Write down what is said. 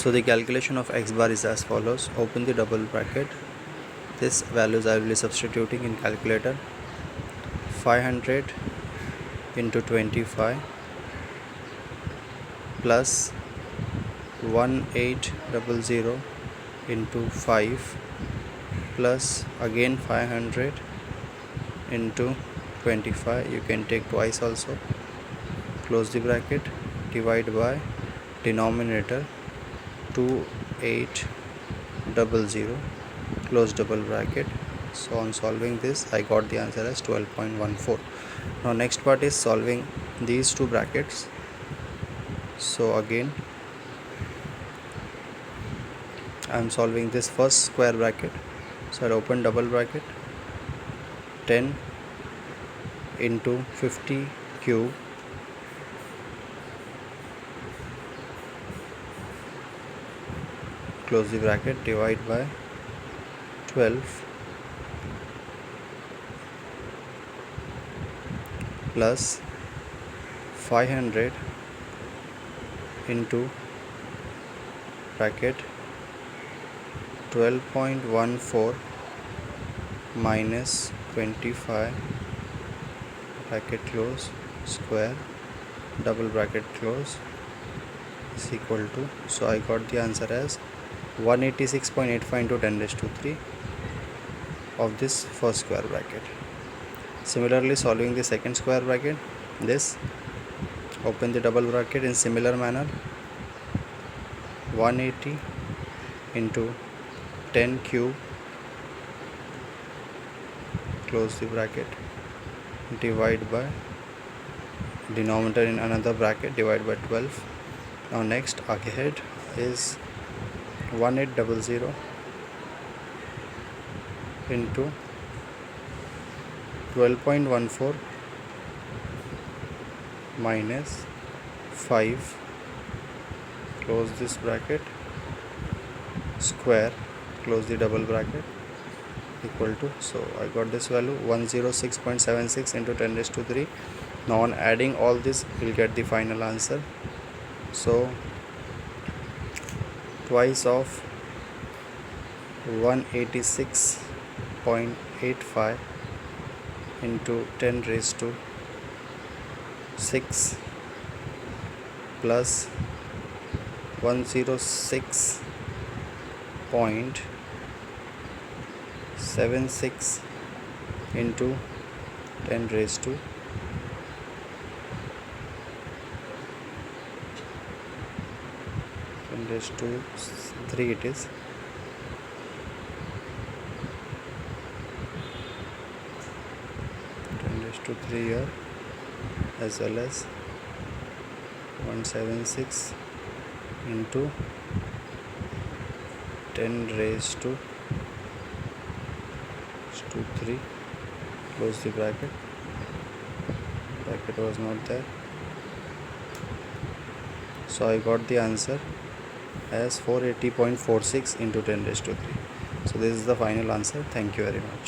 So the calculation of x bar is as follows. Open the double bracket. This values I will be substituting in calculator. 500 into 25 plus 1800 into 5 plus again 500 into 25. You can take twice also. Close the bracket. Divide by denominator 2800. Close double bracket. So on solving this, I got the answer as 12.14. Now next part is solving these two brackets. So again I am solving this first square bracket. So I'll open double bracket. 10 into 50 cube close the bracket. Divide by 12 plus 500 into bracket 12.14 minus 25 bracket close square double bracket close is equal to, so I got the answer as 186.85 into 10 raised to 3 of this first square bracket. Similarly, solving the second square bracket, this open the double bracket in similar manner. 180 into 10 cube close the bracket. Divide by denominator in another bracket, divide by 12. Now next ahead is 1800 into 12.14 minus 5 close this bracket square close the double bracket equal to, so I got this value 106.76 into 10 raised to 3. Now on adding all this we'll get the final answer. So twice of 186.85 into 10 raised to 6 plus 106.76 into 10 raised to 3, it is 10 raised to 3 here, as well as 176 into 10 raised to 3 close the bracket was not there, so I got the answer as 480.46 into 10 raised to 3. So this is the final answer. Thank you very much.